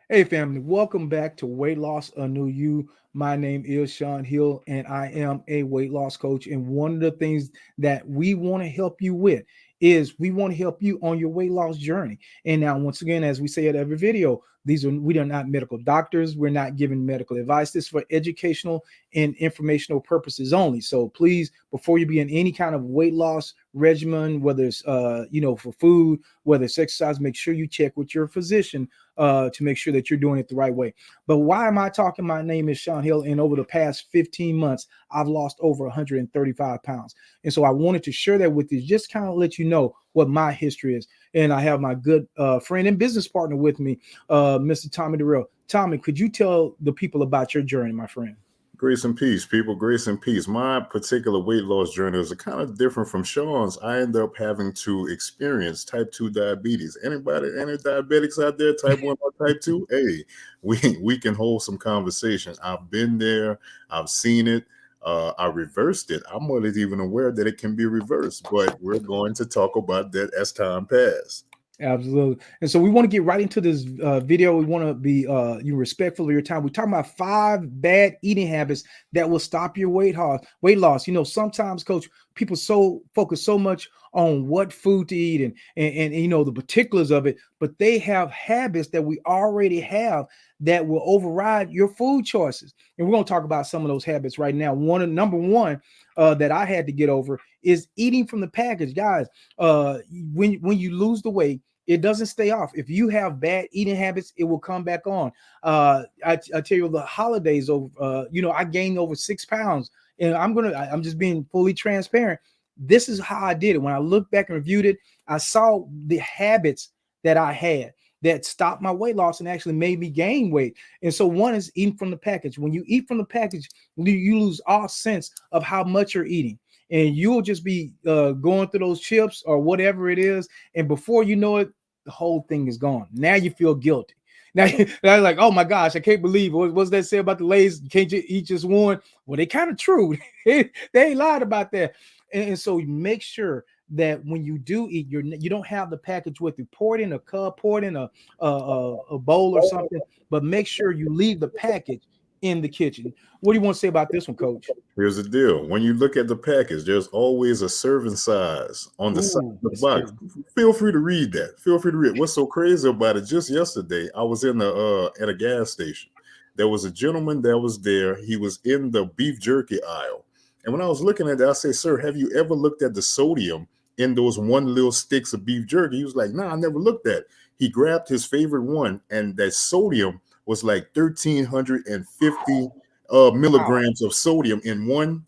Hey, family, welcome back to Weight Loss A New You. My name is Shawn Hill, and I am a weight loss coach. And one of the things that we want to help you with is we want to help you on your weight loss journey. And now, once again, as we say at every video, we are not medical doctors. We're not giving medical advice. This is for educational and informational purposes only. So please, before you be in any kind of weight loss regimen, whether it's for food, whether it's exercise, make sure you check with your physician to make sure that you're doing it the right way. But why am I talking? My name is Shawn Hill, and over the past 15 months, I've lost over 135 pounds. And so I wanted to share that with you, just kind of let you know what my history is. And I have my good friend and business partner with me, Mr. Tommy Dural. Tommy, could you tell the people about your journey, my friend? Grace and peace, people. Grace and peace. My particular weight loss journey is kind of different from Sean's. I ended up having to experience type 2 diabetes. Any diabetics out there, type 1 or type 2? Hey, we can hold some conversation. I've been there. I've seen it. I reversed it. I'm not even aware that it can be reversed, but we're going to talk about that as time passes. Absolutely. And so we want to get right into this video. We want to be you respectful of your time. We're talking about 5 bad eating habits that will stop your weight loss. Sometimes, coach, people so focus so much on what food to eat and the particulars of it, but they have habits that we already have that will override your food choices. And we're going to talk about some of those habits right now. Number one that I had to get over is eating from the package, guys. When you lose the weight, it doesn't stay off. If you have bad eating habits, it will come back on. I tell you, the holidays over. I gained over 6 pounds, and I'm just being fully transparent. This is how I did it. When I looked back and reviewed it, I saw the habits that I had that stopped my weight loss and actually made me gain weight. And so one is eating from the package. When you eat from the package, you lose all sense of how much you're eating, and you'll just be going through those chips or whatever it is, and before you know it, the whole thing is gone. Now you feel guilty. Now you're like, oh my gosh, I can't believe what's that say about the Lays? Can't you eat just one? Well, they kind of true. they ain't lied about that. And so make sure that when you do eat, you don't have the package with you. Pour it in a cup, pour it in a bowl or something, but make sure you leave the package in the kitchen. What do you want to say about this one, Coach? Here's the deal. When you look at the package, there's always a serving size on the side Ooh, of the that's box. good. Feel free to read that. Feel free to read. What's so crazy about it? Just yesterday, I was in the at a gas station. There was a gentleman that was there. He was in the beef jerky aisle. And when I was looking at that, I said, "Sir, have you ever looked at the sodium in those one little sticks of beef jerky?" He was like, "No, I never looked at it." He grabbed his favorite one, and that sodium was like 1,350 Wow. milligrams of sodium in one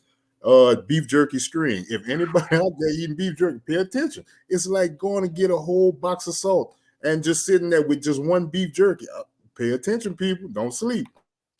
beef jerky string. If anybody out there eating beef jerky, pay attention. It's like going to get a whole box of salt and just sitting there with just one beef jerky. Pay attention, people. Don't sleep.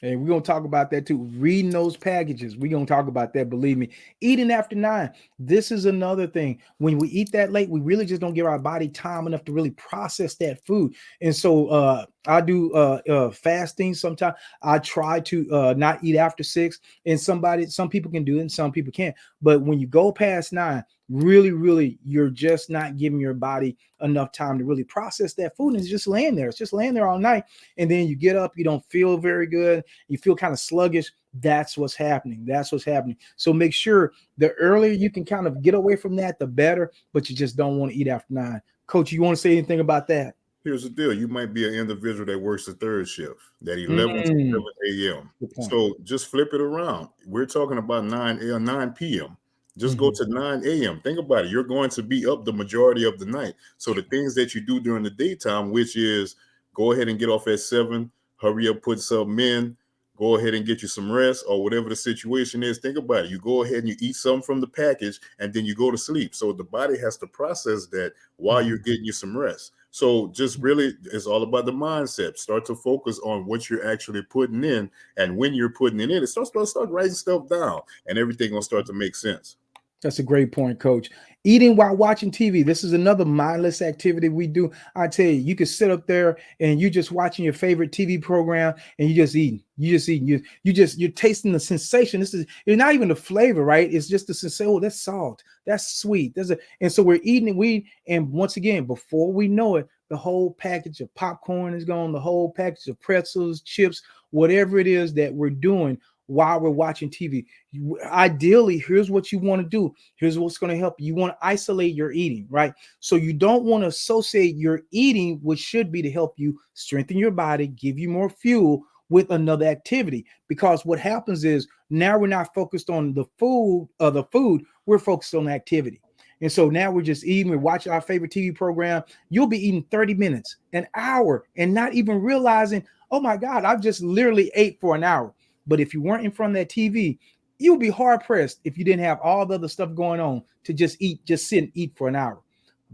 And we're gonna talk about that too. Reading those packages, we're gonna talk about that. Believe me, eating after 9. This is another thing. When we eat that late, we really just don't give our body time enough to really process that food. And so I do fasting sometimes. I try to not eat after 6. And some people can do it and some people can't. But when you go past 9, really, you're just not giving your body enough time to really process that food. And it's just laying there. It's just laying there all night. And then you get up, you don't feel very good, you feel kind of sluggish. That's what's happening. That's what's happening. So make sure the earlier you can kind of get away from that, the better, but you just don't want to eat after 9. Coach, you want to say anything about that? Here's the deal. You might be an individual that works the third shift, that 11 to Mm, 7 a.m. good point. So just flip it around. We're talking about 9 p.m. Just go Mhm. to 9 a.m. Think about it. You're going to be up the majority of the night. So the things that you do during the daytime, which is go ahead and get off at 7, hurry up, put something in, go ahead and get you some rest or whatever the situation is. Think about it. You go ahead and you eat something from the package and then you go to sleep. So the body has to process that while you're Mhm. getting you some rest. So just really, it's all about the mindset. Start to focus on what you're actually putting in, and when you're putting it in, it start writing stuff down, and everything gonna start to make sense. That's a great point, Coach. Eating while watching TV. This is another mindless activity we do. I tell you, you can sit up there and you just watching your favorite TV program and you just eating. You just eating. You're tasting the sensation. It's not even the flavor, right? It's just the sensation. Oh, that's salt. That's sweet. And so we're eating and we, and once again, before we know it, the whole package of popcorn is gone, the whole package of pretzels, chips, whatever it is that we're doing while we're watching TV. Ideally, here's what you want to do. Here's what's going to help you. You want to isolate your eating, right? So you don't want to associate your eating, which should be to help you strengthen your body, give you more fuel, with another activity. Because what happens is now we're not focused on the food, we're focused on activity. And so now we're just eating, we're watching our favorite TV program. You'll be eating 30 minutes, an hour, and not even realizing, oh my God, I've just literally ate for an hour. But if you weren't in front of that TV, you'll be hard pressed if you didn't have all the other stuff going on to just eat, just sit and eat for an hour.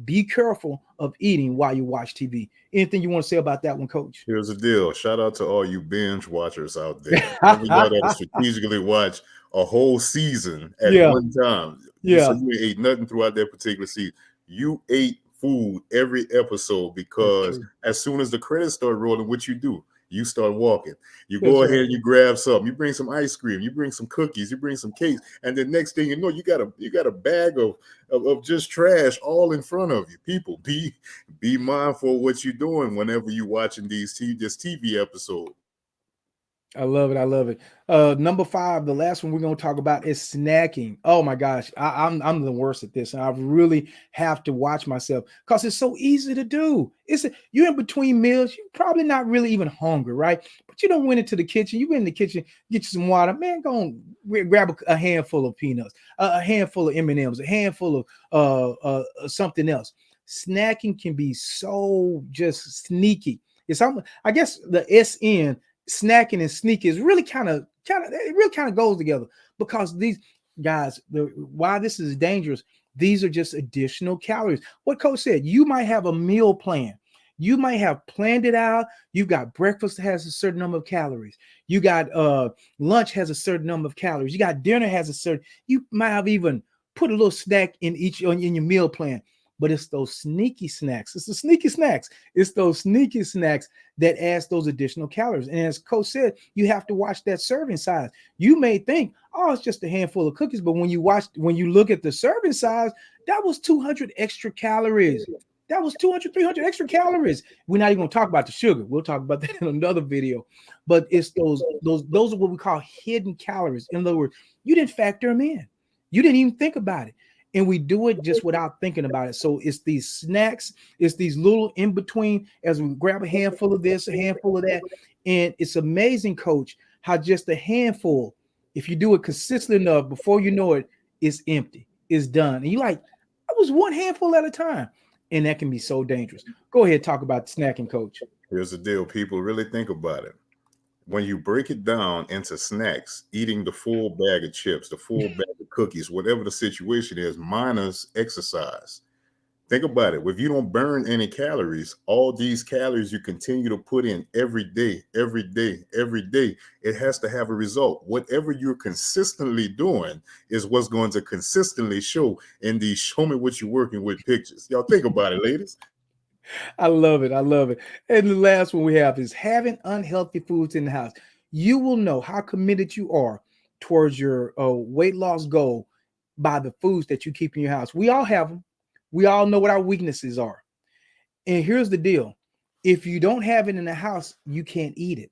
Be careful of eating while you watch TV. Anything you want to say about that one, Coach? Here's the deal. Shout out to all you binge watchers out there. Some of y'all that strategically watch a whole season at Yeah, one time. So yeah, you ate nothing throughout that particular season. You ate food every episode that's because true. as soon as the credits start rolling, what you do? You start walking. You That's go ahead right. and you grab something. You bring some ice cream. You bring some cookies. You bring some cakes. And the next thing you know, you got a bag of just trash all in front of you. People, be mindful of what you're doing whenever you're watching this TV episode. I love it. I love it. Number five, the last one we're gonna talk about is snacking. Oh my gosh, I'm the worst at this, and I really have to watch myself because it's so easy to do. You're in between meals, you're probably not really even hungry, right? But you don't went into the kitchen. You went in the kitchen, get you some water, man. Go on, grab a handful of peanuts, a handful of M&Ms, a handful of something else. Snacking can be so just sneaky. I guess the SN snacking and sneaking is really it really kind of goes together because these guys, why this is dangerous, these are just additional calories. What Coach said, you might have a meal plan. You might have planned it out. You've got breakfast that has a certain number of calories. You got lunch has a certain number of calories. You got dinner has a certain. You might have even put a little snack in in your meal plan. But it's those sneaky snacks. It's the sneaky snacks. It's those sneaky snacks that adds those additional calories. And as Coach said, you have to watch that serving size. You may think, oh, it's just a handful of cookies, but when you look at the serving size, that was 200 extra calories. That was 200, 300 extra calories. We're not even going to talk about the sugar. We'll talk about that in another video. But it's those are what we call hidden calories. In other words, you didn't factor them in. You didn't even think about it. And we do it just without thinking about it. So it's these snacks, it's these little in between as we grab a handful of this, a handful of that. And it's amazing, Coach, how just a handful, if you do it consistently enough, before you know it, it's empty, it's done. And you're like, I was one handful at a time. And that can be so dangerous. Go ahead, talk about snacking, Coach. Here's the deal. People, really think about it. When you break it down into snacks, eating the full bag of chips, the full bag of cookies, whatever the situation is, minus exercise. Think about it. If you don't burn any calories, all these calories you continue to put in every day, every day, every day, it has to have a result. Whatever you're consistently doing is what's going to consistently show in these show me what you're working with pictures. Y'all think about it, ladies. I love it. I love it. And the last one we have is having unhealthy foods in the house. You will know how committed you are towards your weight loss goal by the foods that you keep in your house. We all have them. We all know what our weaknesses are. And here's the deal. If you don't have it in the house, you can't eat it.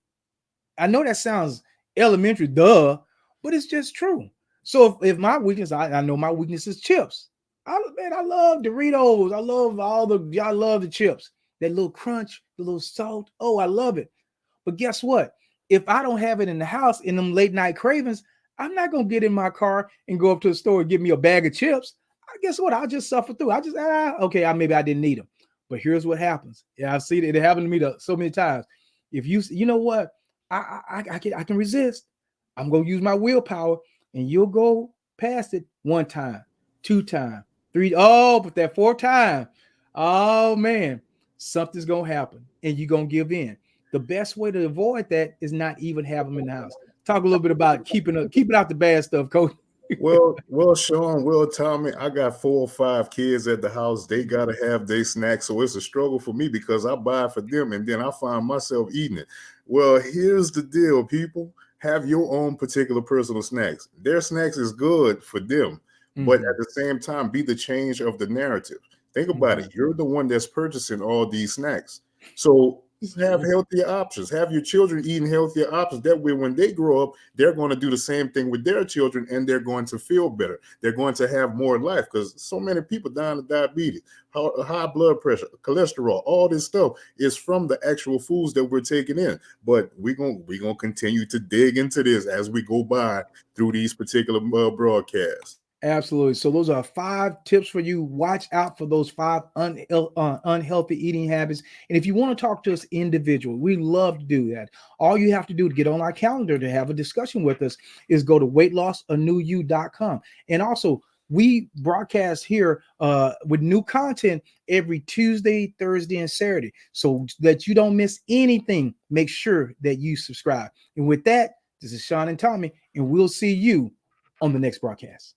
I know that sounds elementary, duh, but it's just true. So if my weakness, I know my weakness is chips. I love Doritos. I love the chips. That little crunch, the little salt. Oh, I love it. But guess what? If I don't have it in the house in them late night cravings, I'm not gonna get in my car and go up to the store and get me a bag of chips. Guess what? I'll just suffer through. Okay, maybe I didn't need them. But here's what happens. Yeah, I've seen it. It happened to me so many times. If you know what, I can resist. I'm gonna use my willpower, and you'll go past it one time, two time, three. Oh, but that fourth time, oh man, something's gonna happen, and you're gonna give in. The best way to avoid that is not even have them in the house. Talk a little bit about keeping out the bad stuff, Coach. Well, Sean, well, Tommy, I got 4 or 5 kids at the house. They gotta have their snacks, so it's a struggle for me because I buy it for them, and then I find myself eating it. Well, here's the deal, people: have your own particular personal snacks. Their snacks is good for them, but Mm-hmm. at the same time, be the change of the narrative. Think about it. You're the one that's purchasing all these snacks. So have healthier options. Have your children eating healthier options. That way, when they grow up, they're going to do the same thing with their children, and they're going to feel better. They're going to have more life, because so many people dying of diabetes, high blood pressure, cholesterol, all this stuff is from the actual foods that we're taking in. But we're gonna continue to dig into this as we go by through these particular broadcasts. Absolutely. So those are 5 tips for you. Watch out for those 5 unhealthy eating habits. And if you want to talk to us individually, we love to do that. All you have to do to get on our calendar to have a discussion with us is go to weightlossanewyou.com. And also, we broadcast here with new content every Tuesday, Thursday, and Saturday. So that you don't miss anything, make sure that you subscribe. And with that, this is Shawn and Tommy, and we'll see you on the next broadcast.